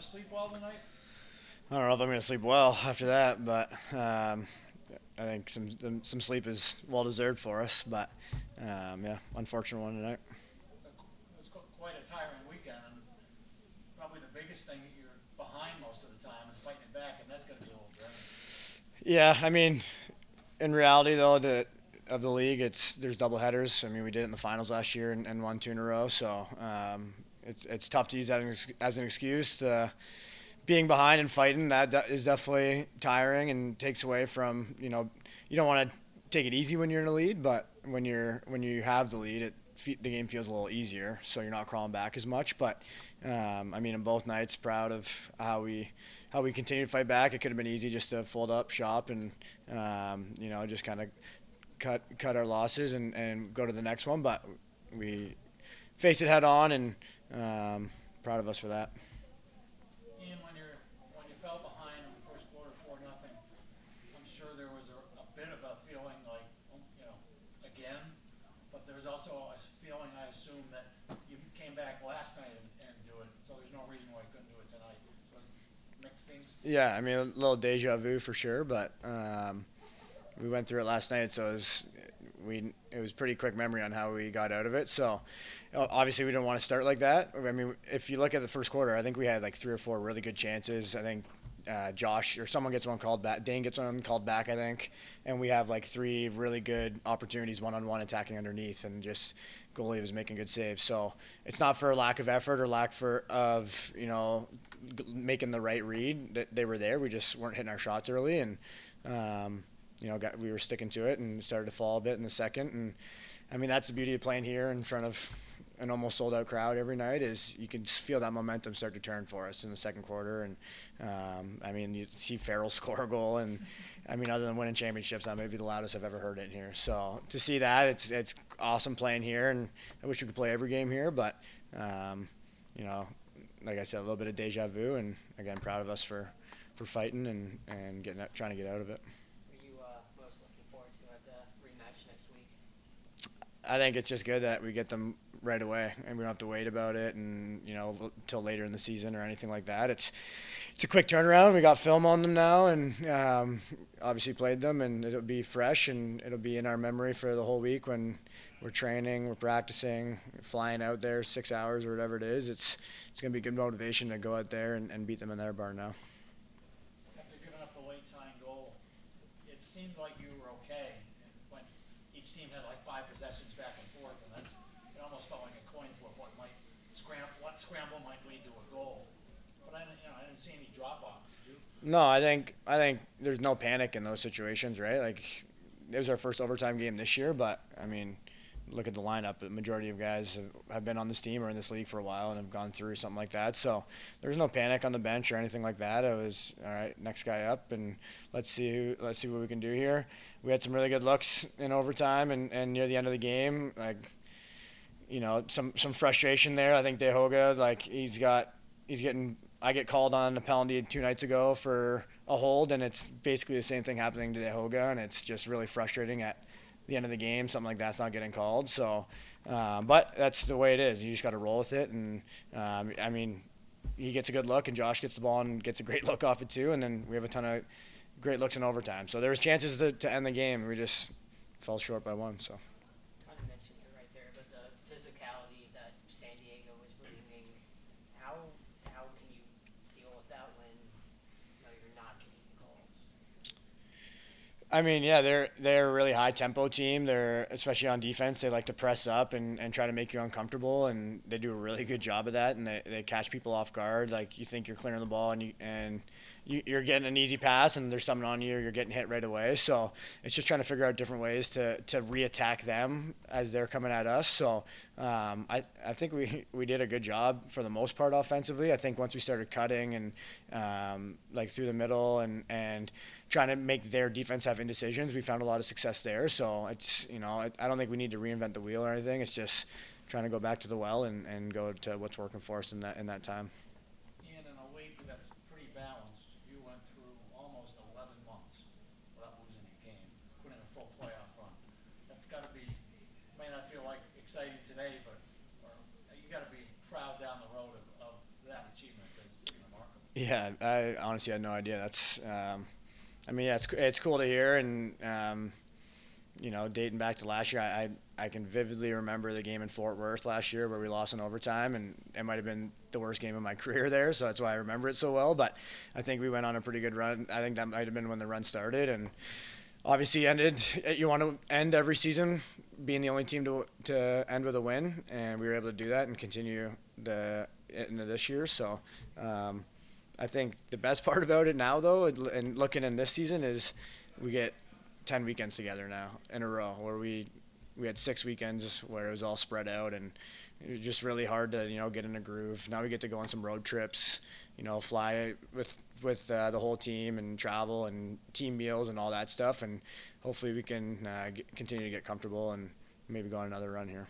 sleep well tonight? I don't know if I'm going to sleep well after that, but I think some sleep is well deserved for us. But yeah, unfortunate one tonight. It was quite a tiring weekend, and probably the biggest thing that you're behind most of the time and fighting it back, and that's going to be a little draining. Yeah, I mean, in reality though, of the league, there's double headers. I mean, we did it in the finals last year and won two in a row, so it's tough to use that as an excuse. Being behind and fighting that is definitely tiring and takes away from you don't want to take it easy when you're in a lead, but when you have the lead, the game feels a little easier, so you're not crawling back as much. But I mean, in both nights, proud of how we continued to fight back. It could have been easy just to fold up shop and just kind of cut our losses and go to the next one, but we faced it head on, and proud of us for that. Ian, when you fell behind in the first quarter 4-0, I'm sure there was a bit of a feeling like, again, but there was also a feeling, I assume, that you came back last night and do it, so there's no reason why you couldn't do it tonight. Was it mixed things? Yeah, I mean, a little deja vu for sure, but we went through it last night, so it was pretty quick memory on how we got out of it. So obviously we didn't want to start like that. I mean, if you look at the first quarter, I think we had like three or four really good chances. I think Josh or someone gets one called back. Dane gets one called back, I think, and we have like three really good opportunities one-on-one attacking underneath, and just goalie was making good saves. So it's not for a lack of effort or of making the right read that they were there. We just weren't hitting our shots early, and we were sticking to it and started to fall a bit in the second. And I mean, that's the beauty of playing here in front of an almost sold out crowd every night, is you can feel that momentum start to turn for us in the second quarter. And I mean, you see Farrell score a goal, and I mean, other than winning championships, that may be the loudest I've ever heard it in here. So to see that, it's awesome playing here, and I wish we could play every game here, but like I said, a little bit of deja vu, and again, proud of us for fighting and trying to get out of it. Most looking forward to at the rematch next week? I think it's just good that we get them right away, and we don't have to wait about it and till later in the season or anything like that. It's a quick turnaround. We got film on them now, and obviously played them, and it'll be fresh, and it'll be in our memory for the whole week when we're training, we're practicing, flying out there 6 hours or whatever it is. It's going to be good motivation to go out there and beat them in their barn now. After giving up the late tying goal, it seemed like you were okay, and when each team had like 5 possessions back and forth, and it almost felt like a coin flip. What scramble might lead to a goal? But I didn't see any drop off. Did you? No, I think there's no panic in those situations, right? Like, it was our first overtime game this year, but I mean, look at the lineup. The majority of guys have been on this team or in this league for a while and have gone through something like that. So there's no panic on the bench or anything like that. It was all right, next guy up, and let's see what we can do here. We had some really good looks in overtime and near the end of the game. Like, some frustration there. I think DeHoga, like, he's getting. I get called on a penalty 2 nights ago for a hold, and it's basically the same thing happening to DeHoga, and it's just really frustrating at the end of the game, something like that's not getting called. So, but that's the way it is. You just got to roll with it. And I mean, he gets a good look, and Josh gets the ball and gets a great look off it too. And then we have a ton of great looks in overtime. So there was chances to end the game. We just fell short by one. So. Kind of mentioned it right there, but the physicality that San Diego was bringing, how can you deal with that when you're not getting the goals? I mean, yeah, they're a really high tempo team. They're, especially on defense, they like to press up and try to make you uncomfortable, and they do a really good job of that. And they catch people off guard. Like, you think you're clearing the ball, and you're getting an easy pass, and there's something on you, or you're getting hit right away. So it's just trying to figure out different ways to reattack them as they're coming at us. So I think we did a good job for the most part offensively. I think once we started cutting and like through the middle and trying to make their defense have indecisions, we found a lot of success there. So it's, I don't think we need to reinvent the wheel or anything. It's just trying to go back to the well and go to what's working for us in that time. Ian, in a league that's pretty balanced, you went through almost 11 months without losing a game, putting a full playoff run. That's got to be, may not feel like exciting today, but you got to be proud down the road of that achievement. It's pretty remarkable. Yeah, I honestly had no idea. That's, I mean, yeah, it's cool to hear, and dating back to last year, I can vividly remember the game in Fort Worth last year where we lost in overtime, and it might have been the worst game of my career there, so that's why I remember it so well. But I think we went on a pretty good run. I think that might have been when the run started, and obviously ended. You want to end every season being the only team to end with a win, and we were able to do that and continue into this year. So I think the best part about it now, though, and looking in this season, is we get 10 weekends together now in a row, where we had 6 weekends where it was all spread out, and it was just really hard to get in a groove. Now we get to go on some road trips, fly with the whole team and travel and team meals and all that stuff, and hopefully we can continue to get comfortable and maybe go on another run here.